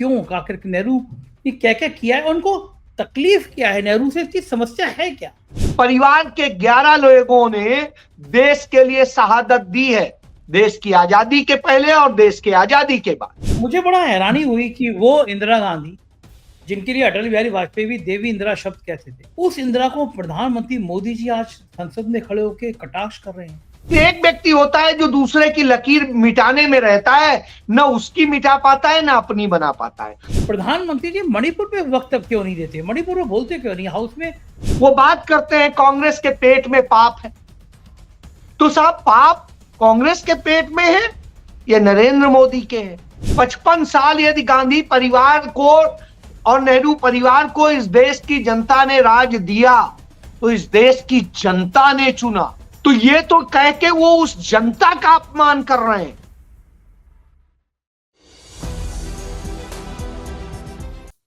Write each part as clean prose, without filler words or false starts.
क्यों, आखिर नेहरू ने क्या क्या किया है, उनको तकलीफ क्या है, नेहरू से इसकी समस्या है क्या? परिवार के 11 लोगों ने देश के लिए शहादत दी है, देश की आजादी के पहले और देश की आजादी के बाद। मुझे बड़ा हैरानी हुई कि वो इंदिरा गांधी, जिनके लिए अटल बिहारी वाजपेयी भी देवी इंदिरा शब्द कहते थे, उस इंदिरा को प्रधानमंत्री मोदी जी आज संसद में खड़े होकर कटाक्ष कर रहे हैं। एक व्यक्ति होता है जो दूसरे की लकीर मिटाने में रहता है, न उसकी मिटा पाता है, न अपनी बना पाता है। प्रधानमंत्री जी मणिपुर पे वक्तव्य क्यों नहीं देते, मणिपुर में बोलते क्यों नहीं हाउस में? वो बात करते हैं कांग्रेस के पेट में पाप है, तो साहब पाप कांग्रेस के पेट में है या नरेंद्र मोदी के है? 55 साल यदि गांधी परिवार को और नेहरू परिवार को इस देश की जनता ने राज दिया, तो इस देश की जनता ने चुना, तो ये तो कह के वो उस जनता का अपमान कर रहे हैं।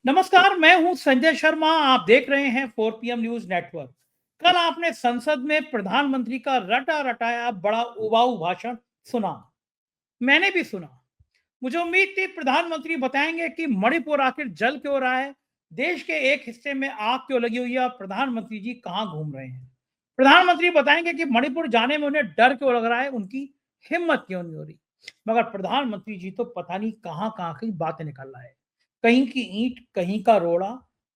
नमस्कार, मैं हूं संजय शर्मा, आप देख रहे हैं 4 PM न्यूज नेटवर्क। कल आपने संसद में प्रधानमंत्री का रटा रटाया बड़ा उबाऊ भाषण सुना, मैंने भी सुना। मुझे उम्मीद थी प्रधानमंत्री बताएंगे कि मणिपुर आखिर जल क्यों रहा है, देश के एक हिस्से में आग क्यों लगी हुई है और प्रधानमंत्री जी कहां घूम रहे हैं। प्रधानमंत्री बताएंगे कि मणिपुर जाने में उन्हें डर क्यों लग रहा है, उनकी हिम्मत क्यों नहीं हो रही। मगर प्रधानमंत्री जी तो पता नहीं कहां कहां की बातें निकल रहा है, कहीं की ईंट कहीं का रोड़ा,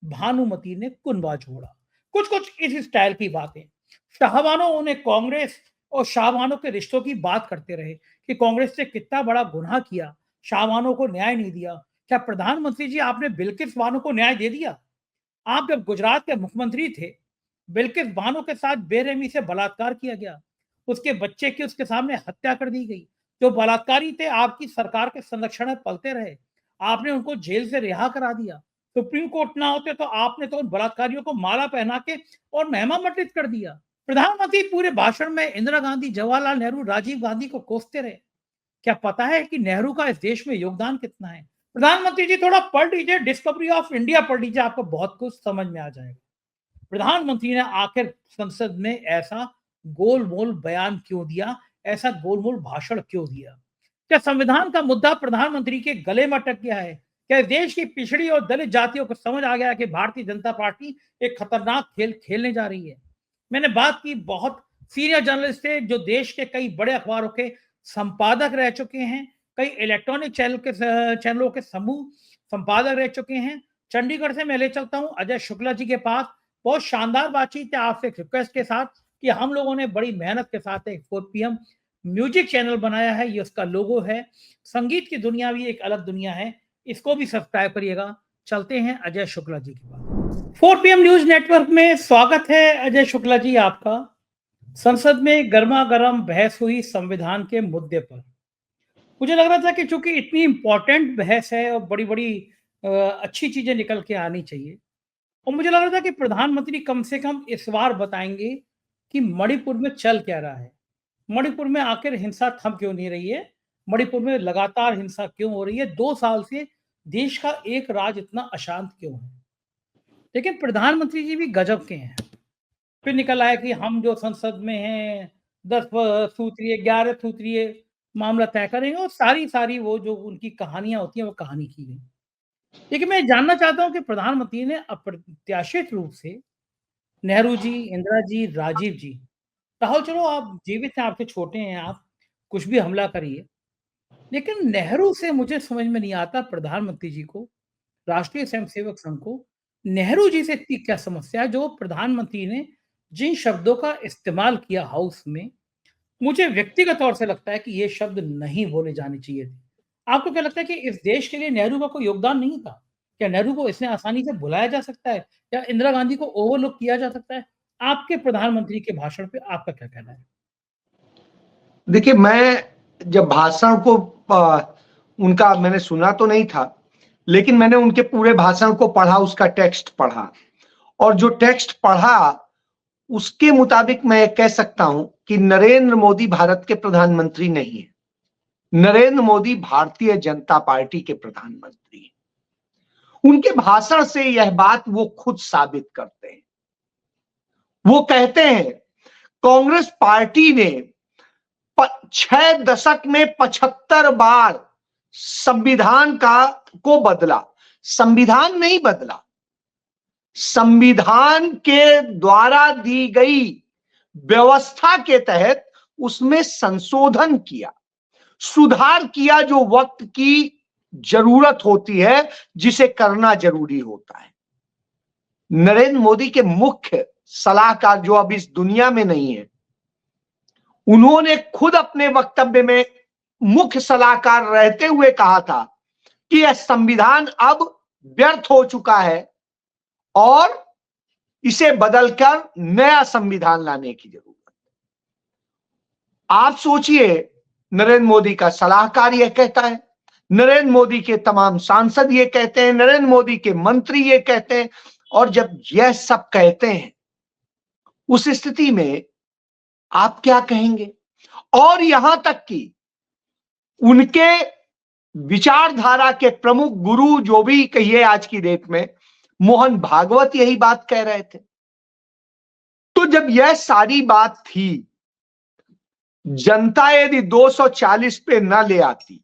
भानुमति ने कुनबा छोड़ा, कुछ कुछ इस स्टाइल की बातें। शाहबानो उन्हें कांग्रेस और शाहबानो के रिश्तों की बात करते रहे कि कांग्रेस ने कितना बड़ा गुनाह किया, शाहबानो को न्याय नहीं दिया। क्या प्रधानमंत्री जी आपने बिल्किस बानो को न्याय दे दिया? आप जब गुजरात के मुख्यमंत्री थे, बिल्किस बानो के साथ बेरहमी से बलात्कार किया गया, उसके बच्चे की उसके सामने हत्या कर दी गई। जो बलात्कारी थे आपकी सरकार के संरक्षण में पलते रहे, आपने उनको जेल से रिहा करा दिया। सुप्रीम कोर्ट ना होते तो आपने तो उन बलात्कारियों को माला पहना के और महिमामंडित कर दिया। प्रधानमंत्री पूरे भाषण में इंदिरा गांधी, जवाहरलाल नेहरू, राजीव गांधी को कोसते रहे। क्या पता है कि नेहरू का इस देश में योगदान कितना है? प्रधानमंत्री जी थोड़ा पढ़ लीजिए, डिस्कवरी ऑफ इंडिया पढ़ लीजिए, आपको बहुत कुछ समझ में आ जाएगा। प्रधानमंत्री ने आखिर संसद में ऐसा गोलमोल बयान क्यों दिया, ऐसा गोलमोल भाषण क्यों दिया? क्या संविधान का मुद्दा प्रधानमंत्री के गले में अटक गया है? क्या देश की पिछड़ी और दलित जातियों को समझ आ गया कि भारतीय जनता पार्टी एक खतरनाक खेल खेलने जा रही है? मैंने बात की बहुत सीनियर जर्नलिस्ट से जो देश के कई बड़े अखबारों के संपादक रह चुके हैं, कई इलेक्ट्रॉनिक चैनलों के समूह संपादक रह चुके हैं। चंडीगढ़ से मैं ले चलता हूं अजय शुक्ला जी के पास। बहुत शानदार बातचीत है, आपसे एक रिक्वेस्ट के साथ कि हम लोगों ने बड़ी मेहनत के साथ एक 4 PM म्यूजिक चैनल बनाया है, ये उसका लोगो है। संगीत की दुनिया भी एक अलग दुनिया है, इसको भी सब्सक्राइब करिएगा। चलते हैं अजय शुक्ला जी के पास। 4 PM न्यूज नेटवर्क में स्वागत है अजय शुक्ला जी आपका। संसद में गर्मा गर्म बहस हुई संविधान के मुद्दे पर। मुझे लग रहा था कि चूंकि इतनी इंपॉर्टेंट बहस है और बड़ी बड़ी अच्छी चीजें निकल के आनी चाहिए, और मुझे लग रहा था कि प्रधानमंत्री कम से कम इस बार बताएंगे कि मणिपुर में चल क्या रहा है, मणिपुर में आखिर हिंसा थम क्यों नहीं रही है, मणिपुर में लगातार हिंसा क्यों हो रही है, 2 साल से देश का एक राज इतना अशांत क्यों है। लेकिन प्रधानमंत्री जी भी गजब के हैं। फिर निकल आया कि हम जो संसद में हैं 10 सूत्रीय 11 सूत्रीय मामला तय करेंगे, और सारी सारी वो जो उनकी कहानियां होती हैं वो कहानी की गई। लेकिन मैं जानना चाहता हूं कि प्रधानमंत्री ने अप्रत्याशित रूप से नेहरू जी, इंदिरा जी, राजीव जी, राहुल चलो आप जीवित हैं, आपसे छोटे हैं, आप कुछ भी हमला करिए, लेकिन नेहरू से मुझे समझ में नहीं आता प्रधानमंत्री जी को, राष्ट्रीय स्वयंसेवक संघ को, नेहरू जी से इतनी क्या समस्या है जो प्रधानमंत्री ने जिन शब्दों का इस्तेमाल किया हाउस में, मुझे व्यक्तिगत तौर से लगता है कि ये शब्द नहीं बोले जाने चाहिए थे। आपको क्या लगता है कि इस देश के लिए नेहरू का कोई योगदान नहीं था? क्या नेहरू को इतने आसानी से भुलाया जा सकता है? या इंदिरा गांधी को ओवरलुक किया जा सकता है? आपके प्रधानमंत्री के भाषण पे आपका क्या कहना है? देखिए, मैं जब भाषण को उनका मैंने सुना तो नहीं था, लेकिन मैंने उनके पूरे भाषण को पढ़ा, उसका टेक्स्ट पढ़ा, और जो टेक्स्ट पढ़ा उसके मुताबिक मैं कह सकता हूं कि नरेंद्र मोदी भारत के प्रधानमंत्री नहीं है, नरेंद्र मोदी भारतीय जनता पार्टी के प्रधानमंत्री हैं। उनके भाषण से यह बात वो खुद साबित करते हैं। वो कहते हैं कांग्रेस पार्टी ने 6 दशक में 75 बार संविधान को बदला। संविधान नहीं बदला, संविधान के द्वारा दी गई व्यवस्था के तहत उसमें संशोधन किया, सुधार किया, जो वक्त की जरूरत होती है, जिसे करना जरूरी होता है। नरेंद्र मोदी के मुख्य सलाहकार, जो अब इस दुनिया में नहीं है, उन्होंने खुद अपने वक्तव्य में मुख्य सलाहकार रहते हुए कहा था कि यह संविधान अब व्यर्थ हो चुका है और इसे बदलकर नया संविधान लाने की जरूरत है। आप सोचिए, नरेंद्र मोदी का सलाहकार यह कहता है, नरेंद्र मोदी के तमाम सांसद ये कहते हैं, नरेंद्र मोदी के मंत्री ये कहते हैं, और जब यह सब कहते हैं उस स्थिति में आप क्या कहेंगे? और यहां तक कि उनके विचारधारा के प्रमुख गुरु, जो भी कहिए आज की डेट में, मोहन भागवत यही बात कह रहे थे। तो जब यह सारी बात थी, जनता यदि 240 पे न ले आती,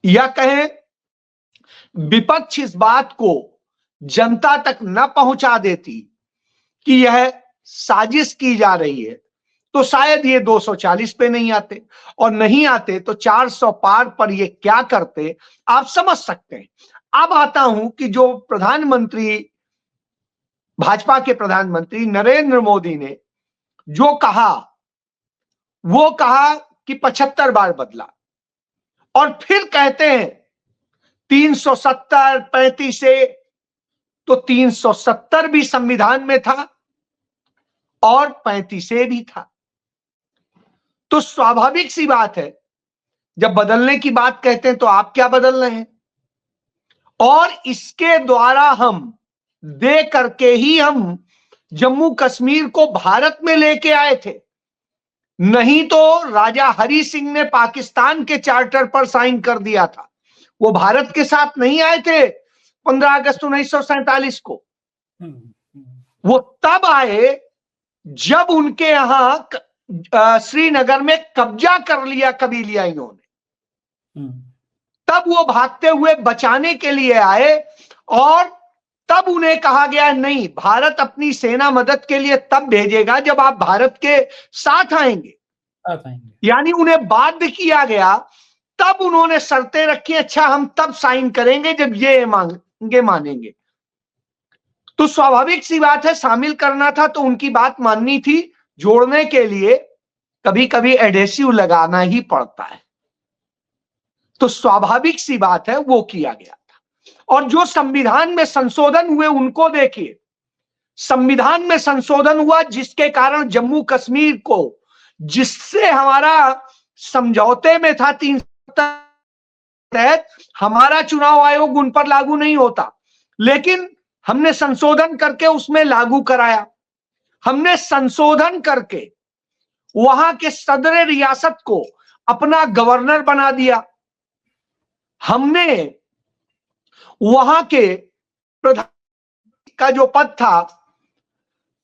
या कहें विपक्ष इस बात को जनता तक न पहुंचा देती कि यह साजिश की जा रही है, तो शायद ये 240 पे नहीं आते, और नहीं आते तो 400 पार पर ये क्या करते, आप समझ सकते हैं। अब आता हूं कि जो प्रधानमंत्री, भाजपा के प्रधानमंत्री नरेंद्र मोदी ने जो कहा, वो कहा कि 75 बार बदला, और फिर कहते हैं 370 35 से, तो 370 भी संविधान में था और 35 से भी था। तो स्वाभाविक सी बात है, जब बदलने की बात कहते हैं तो आप क्या बदल रहे हैं? और इसके द्वारा हम दे करके ही हम जम्मू कश्मीर को भारत में लेके आए थे, नहीं तो राजा हरि सिंह ने पाकिस्तान के चार्टर पर साइन कर दिया था। वो भारत के साथ नहीं आए थे 15 अगस्त 1947 को। वो तब आए जब उनके यहां श्रीनगर में कब्जा कर लिया कबीलिया इन्होंने, तब वो भागते हुए बचाने के लिए आए, और तब उन्हें कहा गया नहीं, भारत अपनी सेना मदद के लिए तब भेजेगा जब आप भारत के साथ आएंगे। यानी उन्हें बाध्य किया गया, तब उन्होंने शर्तें रखी, अच्छा हम तब साइन करेंगे जब ये मानेंगे। तो स्वाभाविक सी बात है, शामिल करना था तो उनकी बात माननी थी। जोड़ने के लिए कभी कभी एडेसिव लगाना ही पड़ता है, तो स्वाभाविक सी बात है वो किया गया था। और जो संविधान में संशोधन हुए उनको देखिए, संविधान में संशोधन हुआ जिसके कारण जम्मू कश्मीर को, जिससे हमारा समझौते में था 3 तहत हमारा चुनाव आयोग उन पर लागू नहीं होता, लेकिन हमने संशोधन करके उसमें लागू कराया। हमने संशोधन करके वहां के सदर रियासत को अपना गवर्नर बना दिया। हमने वहां के प्रधान का जो पद था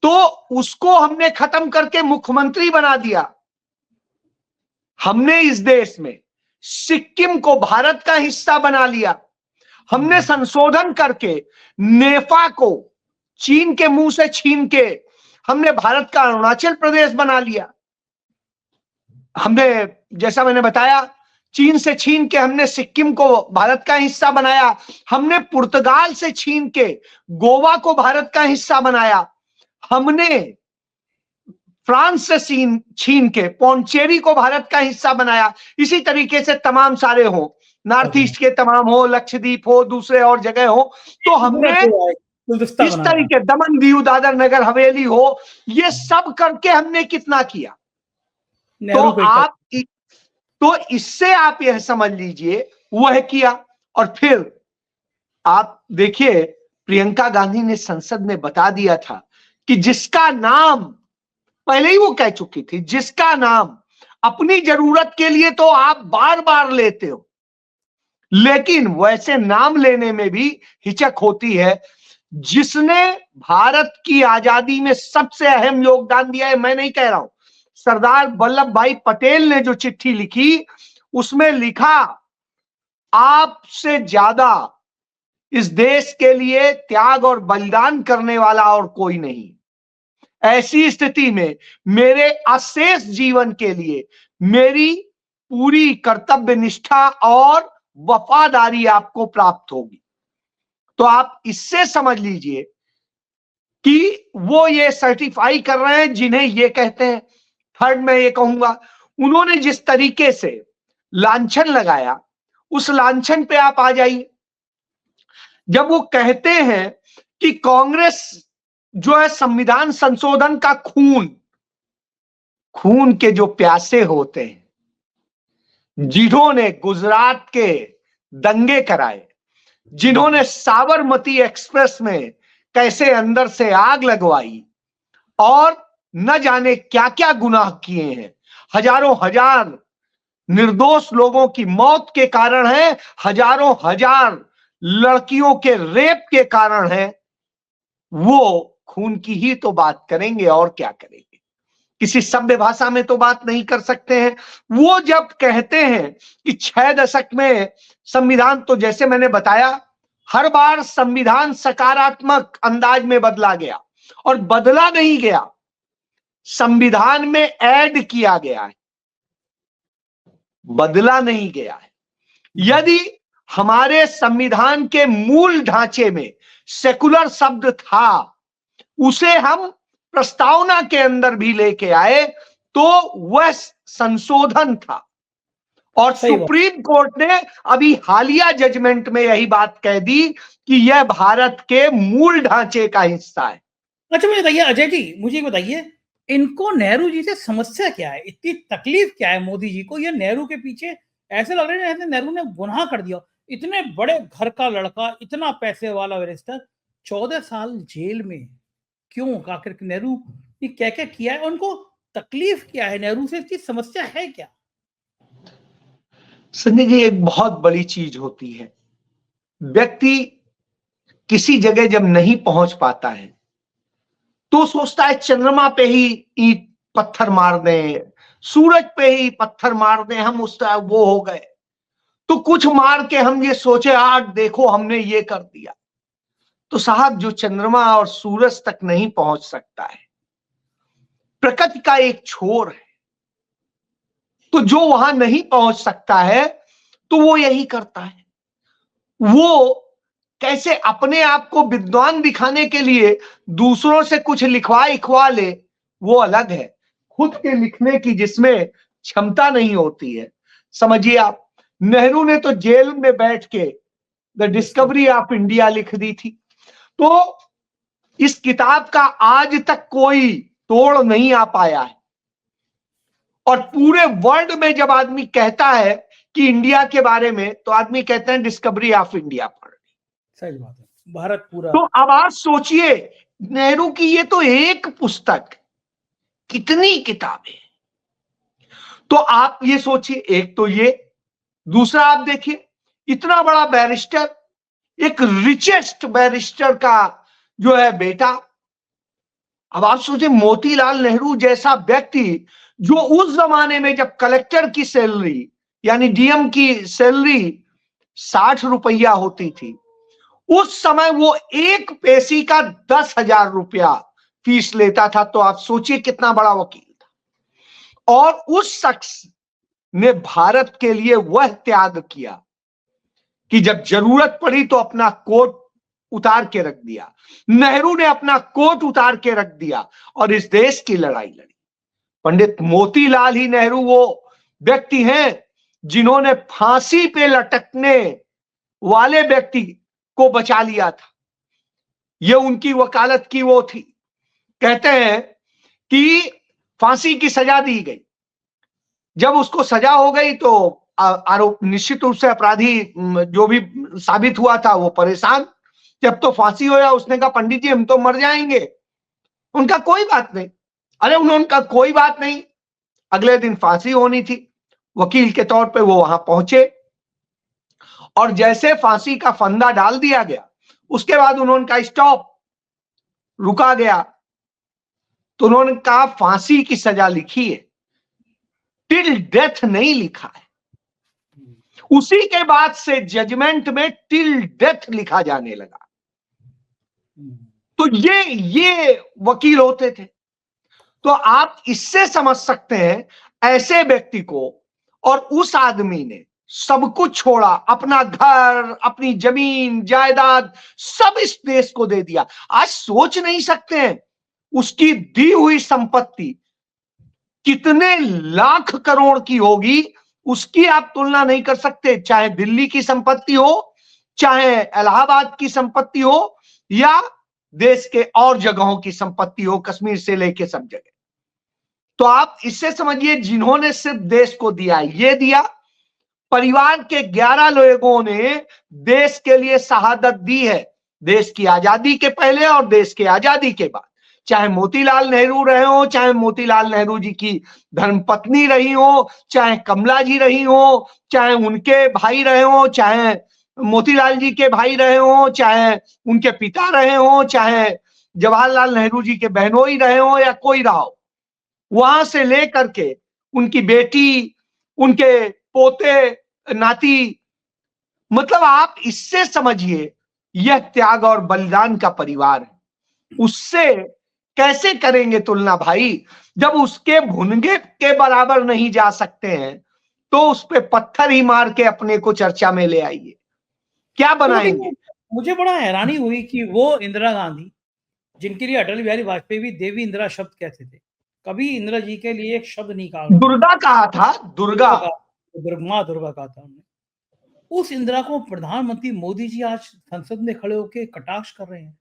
तो उसको हमने खत्म करके मुख्यमंत्री बना दिया। हमने इस देश में सिक्किम को भारत का हिस्सा बना लिया। हमने संशोधन करके नेफा को चीन के मुंह से छीन के हमने भारत का अरुणाचल प्रदेश बना लिया। हमने, जैसा मैंने बताया, चीन से छीन के हमने सिक्किम को भारत का हिस्सा बनाया। हमने पुर्तगाल से छीन के गोवा को भारत का हिस्सा बनाया। हमने फ्रांस से छीन के पौंडचेरी को भारत का हिस्सा बनाया। इसी तरीके से तमाम सारे हो, नॉर्थ ईस्ट के तमाम हो, लक्षद्वीप हो, दूसरे और जगह हो, तो हमने इस तरीके, दमन दीव दादर नगर हवेली हो, ये सब करके हमने कितना किया। तो इससे आप यह समझ लीजिए वह किया। और फिर आप देखिए, प्रियंका गांधी ने संसद में बता दिया था कि जिसका नाम, पहले ही वो कह चुकी थी, जिसका नाम अपनी जरूरत के लिए तो आप बार बार लेते हो, लेकिन वैसे नाम लेने में भी हिचक होती है, जिसने भारत की आजादी में सबसे अहम योगदान दिया है। मैं नहीं कह रहा हूं, सरदार वल्लभ भाई पटेल ने जो चिट्ठी लिखी उसमें लिखा आपसे ज्यादा इस देश के लिए त्याग और बलिदान करने वाला और कोई नहीं। ऐसी स्थिति में मेरे अशेष जीवन के लिए मेरी पूरी कर्तव्य निष्ठा और वफादारी आपको प्राप्त होगी। तो आप इससे समझ लीजिए कि वो ये सर्टिफाई कर रहे हैं जिन्हें ये कहते हैं। थर्ड मैं ये कहूंगा, उन्होंने जिस तरीके से लांछन लगाया उस लांछन पे आप आ जाइए। जब वो कहते हैं कि कांग्रेस जो है संविधान संशोधन का खून के जो प्यासे होते हैं, जिन्होंने गुजरात के दंगे कराए, जिन्होंने साबरमती एक्सप्रेस में कैसे अंदर से आग लगवाई और न जाने क्या क्या गुनाह किए हैं, हजारों हजार निर्दोष लोगों की मौत के कारण है, हजारों हजार लड़कियों के रेप के कारण है, वो खून की ही तो बात करेंगे और क्या करेंगे। किसी सभ्य भाषा में तो बात नहीं कर सकते हैं। वो जब कहते हैं कि 6 दशक में संविधान, तो जैसे मैंने बताया हर बार संविधान सकारात्मक अंदाज में बदला गया और बदला नहीं गया, संविधान में ऐड किया गया है, बदला नहीं गया है। यदि हमारे संविधान के मूल ढांचे में सेकुलर शब्द था, उसे हम प्रस्तावना के अंदर भी लेके आए तो वह संशोधन था। और सुप्रीम कोर्ट ने अभी हालिया जजमेंट में यही बात कह दी कि यह भारत के मूल ढांचे का हिस्सा है। अच्छा मुझे बताइए अजय जी, मुझे बताइए इनको नेहरू जी से समस्या क्या है, इतनी तकलीफ क्या है मोदी जी को? ये नेहरू के पीछे ऐसे लग रहे हैं नेहरू ने गुनाह कर दिया। इतने बड़े घर का लड़का, इतना पैसे वाला बैरिस्टर, 14 साल जेल में क्यों? आखिर नेहरू ने क्या क्या किया है? उनको तकलीफ क्या है? नेहरू से इसकी समस्या है क्या? संजय जी, एक बहुत बड़ी चीज होती है, व्यक्ति किसी जगह जब नहीं पहुंच पाता है तो सोचता है चंद्रमा पे ही ईंट पत्थर मार दें, सूरज पे ही पत्थर मार दें, हम उस वो हो गए। तो कुछ मार के हम ये सोचे आज देखो हमने ये कर दिया। तो साहब, जो चंद्रमा और सूरज तक नहीं पहुंच सकता है, प्रकृति का एक छोर है, तो जो वहां नहीं पहुंच सकता है तो वो यही करता है। वो कैसे अपने आप को विद्वान दिखाने के लिए दूसरों से कुछ लिखवा ले, वो अलग है। खुद के लिखने की जिसमें क्षमता नहीं होती है, समझिए आप, नेहरू ने तो जेल में बैठ के द डिस्कवरी ऑफ इंडिया लिख दी थी। तो इस किताब का आज तक कोई तोड़ नहीं आ पाया है। और पूरे वर्ल्ड में जब आदमी कहता है कि इंडिया के बारे में, तो आदमी कहते हैं डिस्कवरी ऑफ इंडिया पढ़ ली। सही बात है, भारत पूरा। तो अब आप सोचिए, नेहरू की ये तो एक पुस्तक, कितनी किताबें। तो आप ये सोचिए, एक तो ये, दूसरा आप देखिए इतना बड़ा बैरिस्टर, एक रिचेस्ट बैरिस्टर का जो है बेटा। अब आप सोचिए, मोतीलाल नेहरू जैसा व्यक्ति जो उस जमाने में जब कलेक्टर की सैलरी यानी डीएम की सैलरी 60 रुपया होती थी, उस समय वो एक पेशी का 10,000 रुपया फीस लेता था। तो आप सोचिए कितना बड़ा वकील था। और उस शख्स ने भारत के लिए वह त्याग किया कि जब जरूरत पड़ी तो अपना कोट उतार के रख दिया। नेहरू ने अपना कोट उतार के रख दिया और इस देश की लड़ाई लड़ी। पंडित मोतीलाल ही नेहरू वो व्यक्ति हैं जिन्होंने फांसी पे लटकने वाले व्यक्ति को बचा लिया था। ये उनकी वकालत की वो थी। कहते हैं कि फांसी की सजा दी गई, जब उसको सजा हो गई तो आरोप निश्चित रूप से अपराधी जो भी साबित हुआ था वो परेशान। जब तो फांसी होया, उसने कहा पंडित जी हम तो मर जाएंगे। उनका कोई बात नहीं। अरे उनका कोई बात नहीं, अगले दिन फांसी होनी थी। वकील के तौर पे वो वहां पहुंचे और जैसे फांसी का फंदा डाल दिया गया, उसके बाद उन्होंने कहा स्टॉप, रुका गया। तो उन्होंने कहा फांसी की सजा लिखी है, टिल डेथ नहीं लिखा है। उसी के बाद से जजमेंट में टिल डेथ लिखा जाने लगा। तो ये वकील होते थे। तो आप इससे समझ सकते हैं ऐसे व्यक्ति को, और उस आदमी ने सब कुछ छोड़ा, अपना घर, अपनी जमीन जायदाद सब इस देश को दे दिया। आज सोच नहीं सकते हैं उसकी दी हुई संपत्ति कितने लाख करोड़ की होगी, उसकी आप तुलना नहीं कर सकते। चाहे दिल्ली की संपत्ति हो, चाहे इलाहाबाद की संपत्ति हो, या देश के और जगहों की संपत्ति हो, कश्मीर से लेके सब जगह। तो आप इससे समझिए जिन्होंने सिर्फ देश को दिया, ये दिया, परिवार के 11 लोगों ने देश के लिए शहादत दी है, देश की आजादी के पहले और देश के आजादी के बाद। चाहे मोतीलाल नेहरू रहे हो, चाहे मोतीलाल नेहरू जी की धर्मपत्नी रही हो, चाहे कमला जी रही हो, चाहे उनके भाई रहे हो, चाहे मोतीलाल जी के भाई रहे हो, चाहे उनके पिता रहे हो, चाहे जवाहरलाल नेहरू जी के बहनोई रहे हो, या कोई रहा हो, वहां से लेकर के उनकी बेटी, उनके पोते नाती, मतलब आप इससे समझिए यह त्याग और बलिदान का परिवार है। उससे कैसे करेंगे तुलना भाई? जब उसके भुनगे के बराबर नहीं जा सकते हैं तो उस पे पत्थर ही मार के अपने को चर्चा में ले आइए, क्या बनाएंगे? मुझे बड़ा हैरानी हुई कि वो इंदिरा गांधी, जिनके लिए अटल बिहारी वाजपेयी भी देवी इंदिरा शब्द कहते थे, कभी इंदिरा जी के लिए एक शब्द नहीं कहा। दुर्गा कहा था, दुर्गा, माँ दुर्गा कहा था उन्होंने। उस इंदिरा को प्रधानमंत्री मोदी जी आज संसद में खड़े होकर कटाक्ष कर रहे हैं।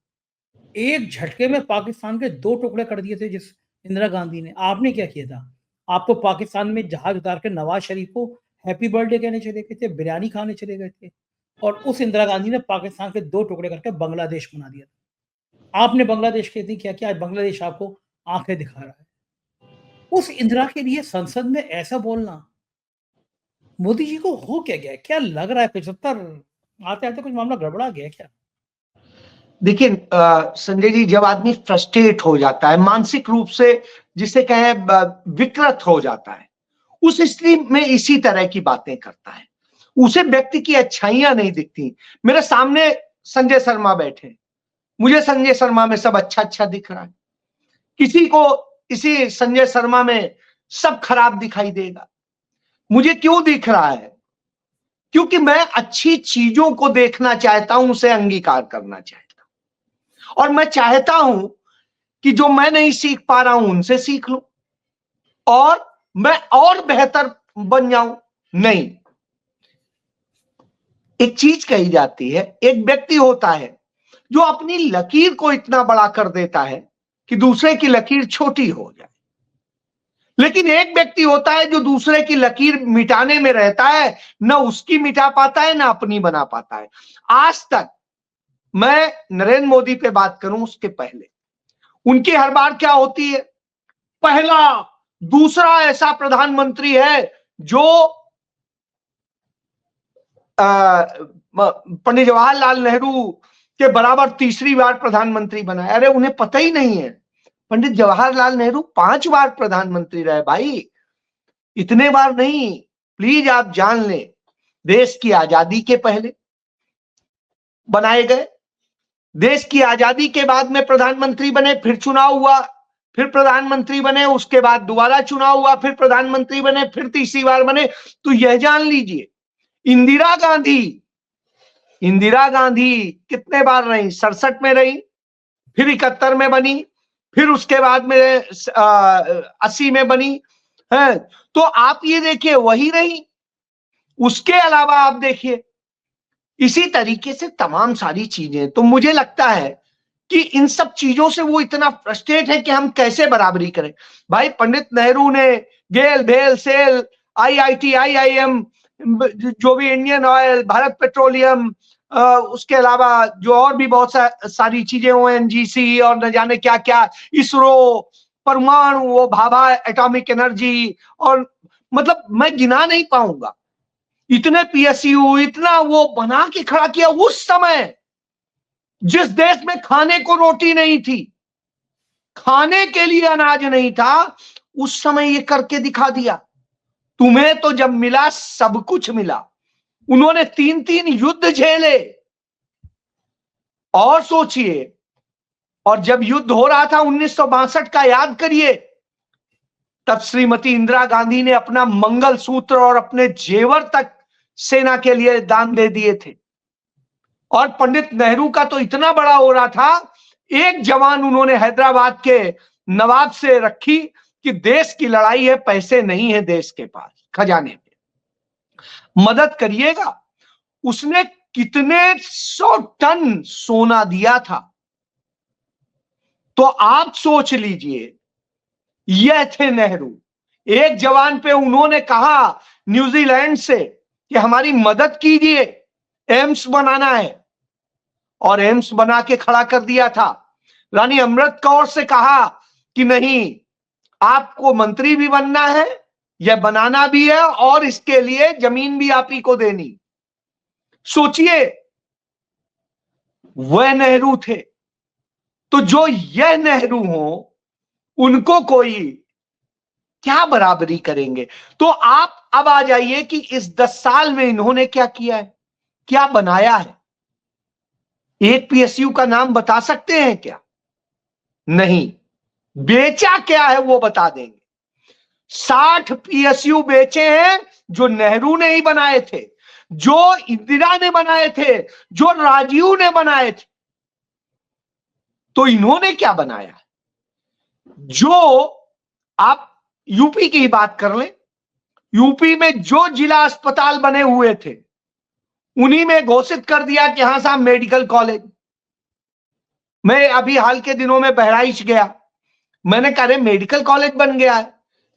एक झटके में पाकिस्तान के 2 टुकड़े कर दिए थे जिस इंदिरा गांधी ने। आपने क्या किया था? आप तो पाकिस्तान में जहाज उतार के नवाज शरीफ को हैप्पी बर्थडे कहने चले गए थे, बिरयानी खाने चले गए थे, और उस इंदिरा गांधी ने पाकिस्तान के 2 टुकड़े करके बांग्लादेश बना दिया था। आपने बांग्लादेश के लिए क्या किया? आज बांग्लादेश आपको आंखें दिखा रहा है। उस इंदिरा के लिए संसद में ऐसा बोलना, मोदी जी को हो क्या गया? क्या लग रहा है 75 आते आते कुछ मामला गड़बड़ा गया क्या? देखिए संजय जी, जब आदमी फ्रस्ट्रेट हो जाता है, मानसिक रूप से जिसे कहें विकृत हो जाता है, उस स्थिति में इसी तरह की बातें करता है। उसे व्यक्ति की अच्छाइयां नहीं दिखती। मेरे सामने संजय शर्मा बैठे, मुझे संजय शर्मा में सब अच्छा अच्छा दिख रहा है, किसी को इसी संजय शर्मा में सब खराब दिखाई देगा। मुझे क्यों दिख रहा है? क्योंकि मैं अच्छी चीजों को देखना चाहता हूं, उसे अंगीकार करना चाहता हूं, और मैं चाहता हूं कि जो मैं नहीं सीख पा रहा हूं उनसे सीख लूं और मैं और बेहतर बन जाऊं। नहीं, एक चीज कही जाती है, एक व्यक्ति होता है जो अपनी लकीर को इतना बड़ा कर देता है कि दूसरे की लकीर छोटी हो जाए, लेकिन एक व्यक्ति होता है जो दूसरे की लकीर मिटाने में रहता है, न उसकी मिटा पाता है, न अपनी बना पाता है। आज तक मैं नरेंद्र मोदी पे बात करूं उसके पहले, उनकी हर बार क्या होती है, पहला दूसरा ऐसा प्रधानमंत्री है जो पंडित जवाहरलाल नेहरू के बराबर तीसरी बार प्रधानमंत्री बना है। अरे उन्हें पता ही नहीं है, पंडित जवाहरलाल नेहरू 5 बार प्रधानमंत्री रहे भाई, इतने बार नहीं। प्लीज आप जान लें, देश की आजादी के पहले बनाए गए, देश की आजादी के बाद में प्रधानमंत्री बने, फिर चुनाव हुआ, फिर प्रधानमंत्री बने, उसके बाद दोबारा चुनाव हुआ, फिर प्रधानमंत्री बने, फिर तीसरी बार बने। तो यह जान लीजिए, इंदिरा गांधी कितने बार रही? 67 में रही, फिर 71 में बनी, फिर उसके बाद में 80 में बनी है। तो आप ये देखिए वही रही। उसके अलावा आप देखिए इसी तरीके से तमाम सारी चीजें। तो मुझे लगता है कि इन सब चीजों से वो इतना फ्रस्ट्रेट है कि हम कैसे बराबरी करें। भाई पंडित नेहरू ने गेल, भेल, सेल, IIT, IIM, जो भी इंडियन ऑयल, भारत पेट्रोलियम, उसके अलावा जो और भी बहुत सारी चीजें, ONGC और न जाने क्या क्या, इसरो, परमाणु, वो भाभा एटॉमिक एनर्जी, और मतलब मैं गिना नहीं पाऊंगा, इतने PSU, इतना वो बना के खड़ा किया। उस समय जिस देश में खाने को रोटी नहीं थी, खाने के लिए अनाज नहीं था, उस समय ये करके दिखा दिया। तुम्हें तो जब मिला सब कुछ मिला, उन्होंने 3-3 युद्ध झेले। और सोचिए, और जब युद्ध हो रहा था 1962 का याद करिए, तब श्रीमती इंदिरा गांधी ने अपना मंगलसूत्र और अपने जेवर तक सेना के लिए दान दे दिए थे। और पंडित नेहरू का तो इतना बड़ा हो रहा था, एक जवान उन्होंने हैदराबाद के नवाब से रखी कि देश की लड़ाई है, पैसे नहीं है देश के पास खजाने में, मदद करिएगा। उसने कितने 100 टन सोना दिया था। तो आप सोच लीजिए, यह थे नेहरू। एक जवान पे उन्होंने कहा न्यूजीलैंड से कि हमारी मदद कीजिए, एम्स बनाना है, और एम्स बना के खड़ा कर दिया था। रानी अमृत कौर से कहा कि नहीं, आपको मंत्री भी बनना है, यह बनाना भी है, और इसके लिए जमीन भी आप ही को देनी। सोचिए, वह नेहरू थे। तो जो यह नेहरू हो, उनको कोई क्या बराबरी करेंगे। तो आप अब आ जाइए कि इस 10 साल में इन्होंने क्या किया है, क्या बनाया है। एक पीएसयू का नाम बता सकते हैं क्या? नहीं। बेचा क्या है वो बता देंगे। 60 पीएसयू बेचे हैं, जो नेहरू ने ही बनाए थे, जो इंदिरा ने बनाए थे, जो राजीव ने बनाए थे। तो इन्होंने क्या बनाया? जो आप यूपी की बात कर लें, यूपी में जो जिला अस्पताल बने हुए थे, उन्हीं में घोषित कर दिया कि हां साहब मेडिकल कॉलेज। मैं अभी हाल के दिनों में बहराइच गया, मैंने कहा मेडिकल कॉलेज बन गया है।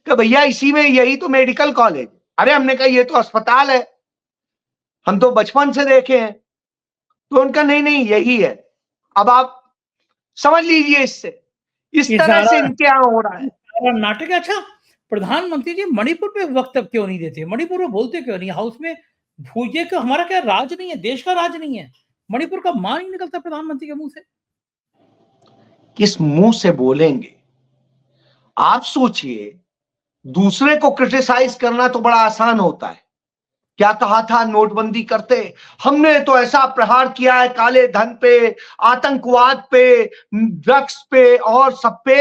कि भैया इसी में, यही तो मेडिकल कॉलेज। अरे हमने कहा ये तो अस्पताल है, हम तो बचपन से देखे हैं। तो उनका नहीं नहीं यही है। अब आप समझ लीजिए, इससे इस तरह से इनके यहां हो रहा है नाटक। अच्छा, प्रधानमंत्री जी मणिपुर पे वक्तव्य क्यों नहीं देते? मणिपुर में बोलते क्यों नहीं? हाउस में भूजे का हमारा क्या राज नहीं है, देश का राज नहीं है? मणिपुर का मान ही निकलता प्रधानमंत्री के मुंह से। किस मुंह से बोलेंगे? आप सोचिए, दूसरे को क्रिटिसाइज करना तो बड़ा आसान होता है। क्या कहा था नोटबंदी करते, हमने तो ऐसा प्रहार किया है काले धन पे, आतंकवाद पे, ड्रग्स पे और सब पे।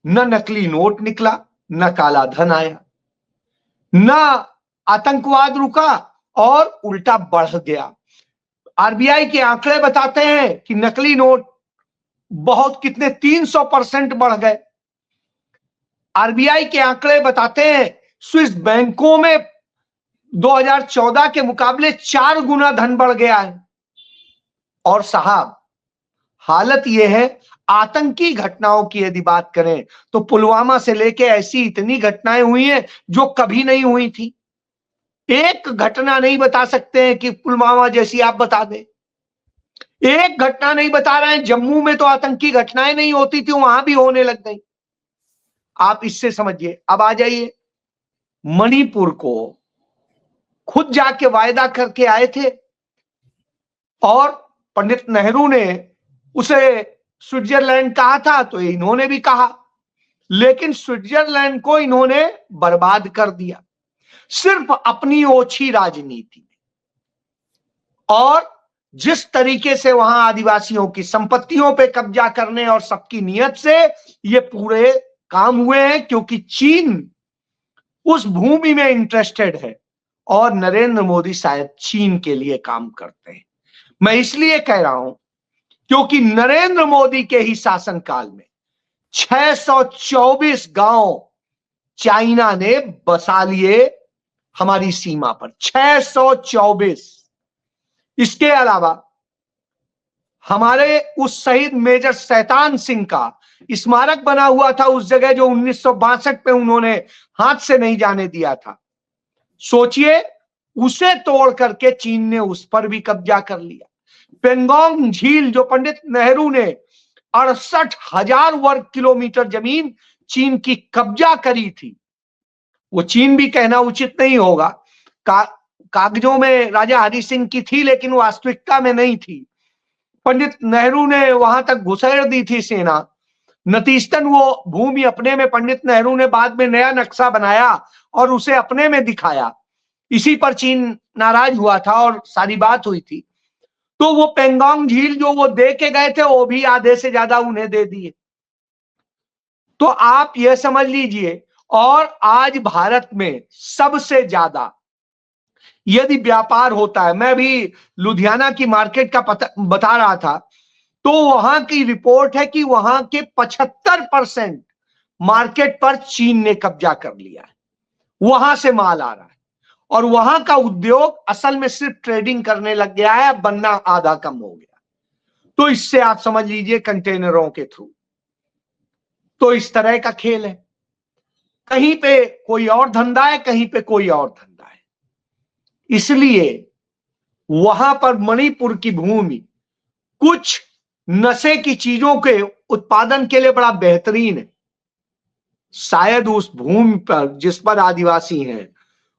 न नकली नोट निकला, न काला धन आया, न आतंकवाद रुका, और उल्टा बढ़ गया। आरबीआई के आंकड़े बताते हैं कि नकली नोट बहुत कितने 300% बढ़ गए। आरबीआई के आंकड़े बताते हैं स्विस बैंकों में 2014 के मुकाबले 4 गुना धन बढ़ गया है। और साहब, हालत यह है, आतंकी घटनाओं की यदि बात करें तो पुलवामा से लेके ऐसी इतनी घटनाएं हुई हैं जो कभी नहीं हुई थी। एक घटना नहीं बता सकते हैं कि पुलवामा जैसी आप बता दें। एक घटना नहीं बता रहे हैं, जम्मू में तो आतंकी घटनाएं नहीं होती थी, वहां भी होने लग गई। आप इससे समझिए। अब आ जाइए, मणिपुर को खुद जाके वायदा करके आए थे, और पंडित नेहरू ने उसे स्विट्जरलैंड कहा था, तो इन्होंने भी कहा, लेकिन स्विट्जरलैंड को इन्होंने बर्बाद कर दिया सिर्फ अपनी ओछी राजनीति में। और जिस तरीके से वहां आदिवासियों की संपत्तियों पे कब्जा करने और सबकी नियत से ये पूरे काम हुए हैं, क्योंकि चीन उस भूमि में इंटरेस्टेड है, और नरेंद्र मोदी शायद चीन के लिए काम करते हैं। मैं इसलिए कह रहा हूं क्योंकि नरेंद्र मोदी के ही शासनकाल में 624 गांव चाइना ने बसा लिए हमारी सीमा पर, 624। इसके अलावा हमारे उस शहीद मेजर शैतान सिंह का स्मारक बना हुआ था उस जगह, जो 1962 पे उन्होंने हाथ से नहीं जाने दिया था। सोचिए, उसे तोड़ करके चीन ने उस पर भी कब्जा कर लिया। पेंगोंग झील, जो पंडित नेहरू ने 68,000 वर्ग किलोमीटर जमीन चीन की कब्जा करी थी, वो चीन भी कहना उचित नहीं होगा, कागजों में राजा हरि सिंह की थी, लेकिन वास्तविकता में नहीं थी। पंडित नेहरू ने वहां तक घुसेड़ दी थी सेना। नतीजतन वो भूमि अपने में, पंडित नेहरू ने बाद में नया नक्शा बनाया और उसे अपने में दिखाया इसी पर चीन नाराज हुआ था और सारी बात हुई थी। तो वो पेंगोंग झील जो वो दे के गए थे वो भी आधे से ज्यादा उन्हें दे दिए। तो आप यह समझ लीजिए, और आज भारत में सबसे ज्यादा यदि व्यापार होता है, मैं भी लुधियाना की मार्केट का बता रहा था, तो वहां की रिपोर्ट है कि वहां के 75% मार्केट पर चीन ने कब्जा कर लिया है। वहां से माल आ रहा है और वहां का उद्योग असल में सिर्फ ट्रेडिंग करने लग गया है, बनना आधा कम हो गया। तो इससे आप समझ लीजिए कंटेनरों के थ्रू। तो इस तरह का खेल है, कहीं पे कोई और धंधा है, कहीं पे कोई और धंधा है। इसलिए वहां पर मणिपुर की भूमि कुछ नशे की चीजों के उत्पादन के लिए बड़ा बेहतरीन है। शायद उस भूमि पर जिस पर आदिवासी हैं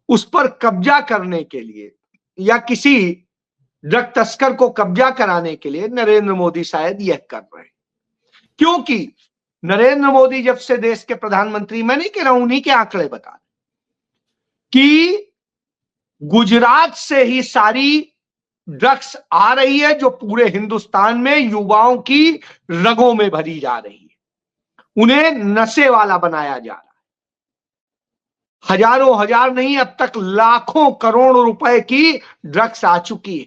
उस पर कब्जा करने के लिए या किसी ड्रग तस्कर को कब्जा कराने के लिए नरेंद्र मोदी शायद यह कर रहे हैं। क्योंकि नरेंद्र मोदी जब से देश के प्रधानमंत्री, मैं नहीं कह रहा हूं, उन्हीं के आंकड़े बता रहे कि गुजरात से ही सारी ड्रग्स आ रही है जो पूरे हिंदुस्तान में युवाओं की रगों में भरी जा रही है, उन्हें नशे वाला बनाया जा रहा है। हजारों हजार नहीं, अब तक लाखों करोड़ रुपए की ड्रग्स आ चुकी है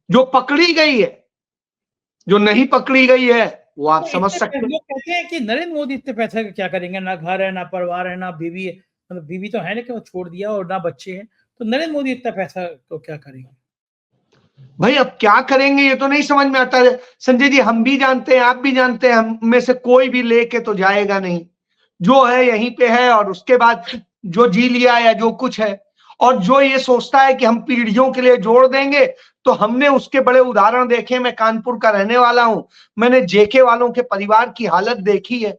जो पकड़ी गई है। जो नहीं पकड़ी गई है वो आप समझ सकते हैं। लोग कहते हैं कि नरेंद्र मोदी इतने पैसे का क्या करेंगे, ना घर है, ना परिवार है, ना बीवी है, मतलब बीवी तो है लेकिन वो छोड़ दिया, और ना बच्चे हैं, तो नरेंद्र मोदी इतना पैसा तो क्या करेंगे? भाई अब क्या करेंगे ये तो नहीं समझ में आता है संजय जी। हम भी जानते हैं, आप भी जानते हैं, हम में से कोई भी लेके तो जाएगा नहीं, जो है यहीं पे है, और उसके बाद जो जी लिया या जो कुछ है, और जो ये सोचता है कि हम पीढ़ियों के लिए जोड़ देंगे, तो हमने उसके बड़े उदाहरण देखे। मैं कानपुर का रहने वाला हूं, मैंने जेके वालों के परिवार की हालत देखी है।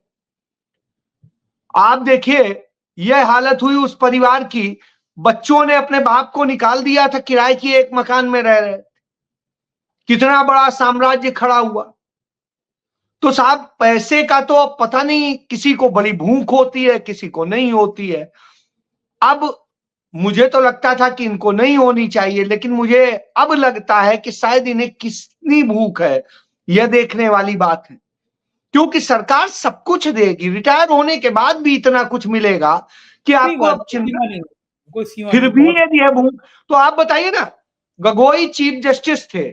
आप देखिए, यह हालत हुई उस परिवार की, बच्चों ने अपने बाप को निकाल दिया था, किराए की एक मकान में रह रहे। कितना बड़ा साम्राज्य खड़ा हुआ। तो साहब पैसे का तो पता नहीं, किसी को बड़ी भूख होती है, किसी को नहीं होती है। अब मुझे तो लगता था कि इनको नहीं होनी चाहिए, लेकिन मुझे अब लगता है कि शायद इन्हें कितनी भूख है यह देखने वाली बात है। क्योंकि सरकार सब कुछ देगी, रिटायर होने के बाद भी इतना कुछ मिलेगा कि आपको चिंता नहीं। कोई सीमा फिर नहीं, भी यदि है भूख, तो आप बताइए ना, गगोई चीफ जस्टिस थे,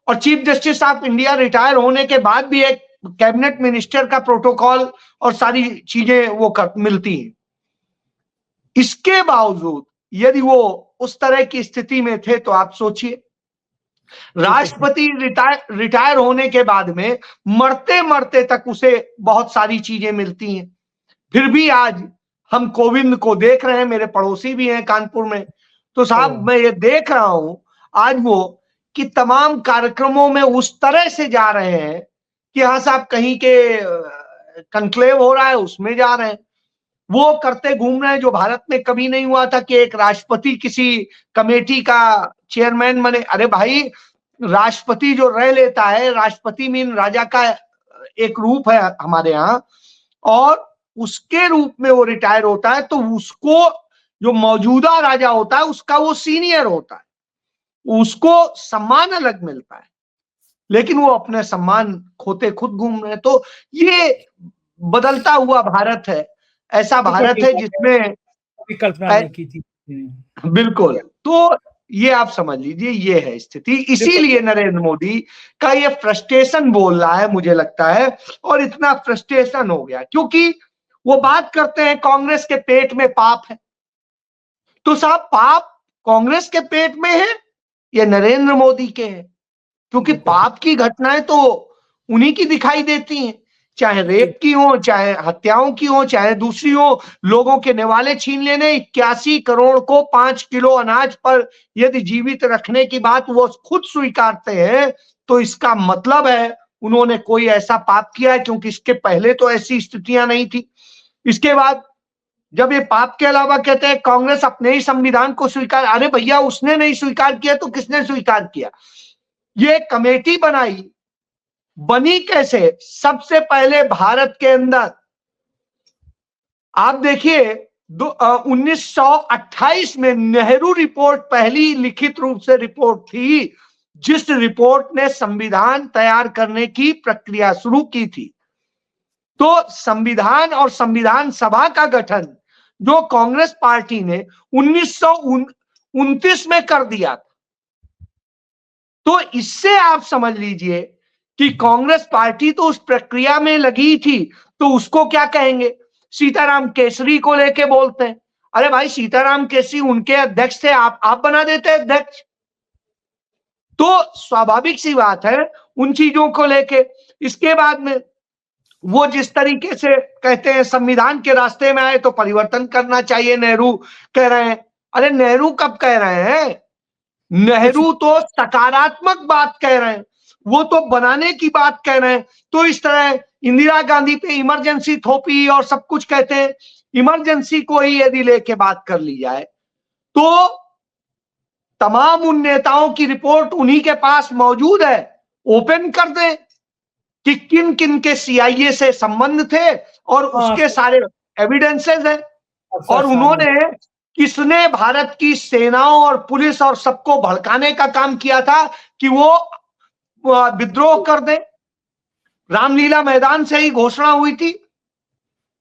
और chief justice of India retire होने के बाद भी एक कैबिनेट मिनिस्टर का प्रोटोकॉल और सारी चीजें वो मिलती हैं। इसके बावजूद यदि वो उस तरह की स्थिति में थे, तो आप सोचिए राष्ट्रपति रिटायर होने के बाद में मरते मरते तक उसे बहुत सारी चीजें मिलती हैं। फिर भी आज हम कोविंद को देख रहे हैं, मेरे पड़ोसी भी हैं कानपुर में, तो साहब मैं ये देख रहा हूं आज वो कि तमाम कार्यक्रमों में उस तरह से जा रहे हैं कि हाँ साहब कहीं के कन्क्लेव हो रहा है उसमें जा रहे हैं। वो करते घूम रहे हैं जो भारत में कभी नहीं हुआ था कि एक राष्ट्रपति किसी कमेटी का चेयरमैन बने। अरे भाई, राष्ट्रपति जो रह लेता है, राष्ट्रपति मीन राजा का एक रूप है हमारे यहाँ, और उसके रूप में वो रिटायर होता है, तो उसको जो मौजूदा राजा होता है उसका वो सीनियर होता है, उसको सम्मान अलग मिलता है, लेकिन वो अपने सम्मान खोते खुद घूम रहे हैं। तो ये बदलता हुआ भारत है, ऐसा भारत है जिसमें कल्पना नहीं की थी। बिल्कुल। तो ये आप समझ लीजिए ये है स्थिति। इसीलिए नरेंद्र मोदी का ये फ्रस्ट्रेशन बोल रहा है, मुझे लगता है, और इतना फ्रस्ट्रेशन हो गया क्योंकि वो बात करते हैं कांग्रेस के पेट में पाप है। तो साहब पाप कांग्रेस के पेट में है या नरेंद्र मोदी के है? क्योंकि पाप की घटनाएं तो उन्हीं की दिखाई देती हैं, चाहे रेप की हो, चाहे हत्याओं की हो, चाहे दूसरी हो, लोगों के निवाले छीन लेने। 81 करोड़ को 5 किलो अनाज पर यदि जीवित रखने की बात वो खुद स्वीकारते हैं, तो इसका मतलब है उन्होंने कोई ऐसा पाप किया है, क्योंकि इसके पहले तो ऐसी स्थितियां नहीं थी। इसके बाद जब ये पाप के अलावा कहते हैं कांग्रेस अपने ही संविधान को स्वीकार, अरे भैया उसने नहीं स्वीकार किया तो किसने स्वीकार किया? ये कमेटी बनी कैसे? सबसे पहले भारत के अंदर आप देखिए 1928 में नेहरू रिपोर्ट पहली लिखित रूप से रिपोर्ट थी, जिस रिपोर्ट ने संविधान तैयार करने की प्रक्रिया शुरू की थी। तो संविधान और संविधान सभा का गठन जो कांग्रेस पार्टी ने 1929 में कर दिया था, तो इससे आप समझ लीजिए कि कांग्रेस पार्टी तो उस प्रक्रिया में लगी थी। तो उसको क्या कहेंगे? सीताराम केसरी को लेके बोलते हैं, अरे भाई सीताराम केसरी उनके अध्यक्ष थे, आप बना देते अध्यक्ष। तो स्वाभाविक सी बात है उन चीजों को लेके। इसके बाद में वो जिस तरीके से कहते हैं संविधान के रास्ते में आए तो परिवर्तन करना चाहिए, नेहरू कह रहे हैं। अरे नेहरू कब कह रहे हैं? नेहरू तो सकारात्मक बात कह रहे हैं, वो तो बनाने की बात कह रहे हैं। तो इस तरह इंदिरा गांधी पे इमरजेंसी थोपी और सब कुछ कहते हैं। इमरजेंसी को ही यदि लेके बात कर ली जाए तो तमाम उन नेताओं की रिपोर्ट उन्हीं के पास मौजूद है, ओपन कर दें कि किन किन के सीआईए से संबंध थे और उसके सारे एविडेंसेस हैं। और उन्होंने किसने भारत की सेनाओं और पुलिस और सबको भड़काने का काम किया था कि वो विद्रोह कर दे। रामलीला मैदान से ही घोषणा हुई थी।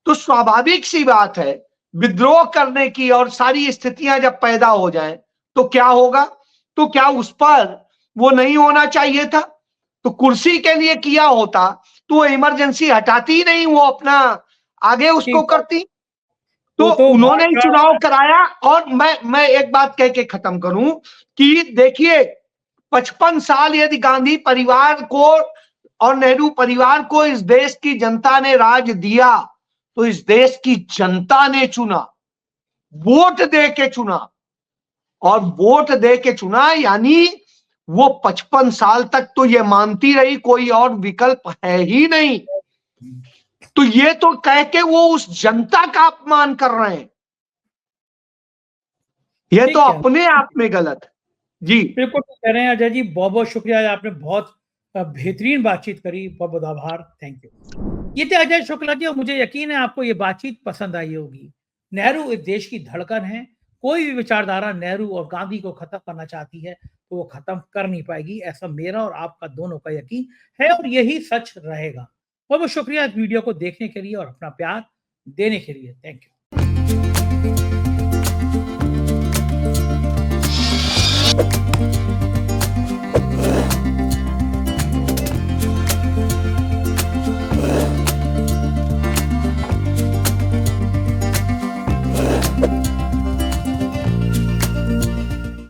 तो स्वाभाविक सी बात है विद्रोह करने की और सारी स्थितियां जब पैदा हो जाएं तो क्या होगा? तो क्या उस पर वो नहीं होना चाहिए था? तो कुर्सी के लिए किया होता तो वो इमरजेंसी हटाती ही नहीं, वो अपना आगे उसको करती। तो उन्होंने ही चुनाव कराया। और मैं एक बात कह के खत्म करूं कि देखिए 55 साल यदि गांधी परिवार को और नेहरू परिवार को इस देश की जनता ने राज दिया तो इस देश की जनता ने चुना, वोट दे के चुना। और वोट दे के चुना यानी वो 55 साल तक तो ये मानती रही कोई और विकल्प है ही नहीं। तो ये तो कह के वो उस जनता का अपमान कर रहे हैं, ये तो अपने आप में गलत है। जी बिल्कुल कह रहे हैं अजय जी, बहुत बहुत शुक्रिया, आपने बहुत बेहतरीन बातचीत करी, बहुत बहुत आभार, थैंक यू। ये थे अजय शुक्ला जी और मुझे यकीन है आपको ये बातचीत पसंद आई होगी। नेहरू इस देश की धड़कन है, कोई भी विचारधारा नेहरू और गांधी को खत्म करना चाहती है तो वो खत्म कर नहीं पाएगी, ऐसा मेरा और आपका दोनों का यकीन है और यही सच रहेगा। बहुत बहुत शुक्रिया इस वीडियो को देखने के लिए और अपना प्यार देने के लिए, थैंक यू।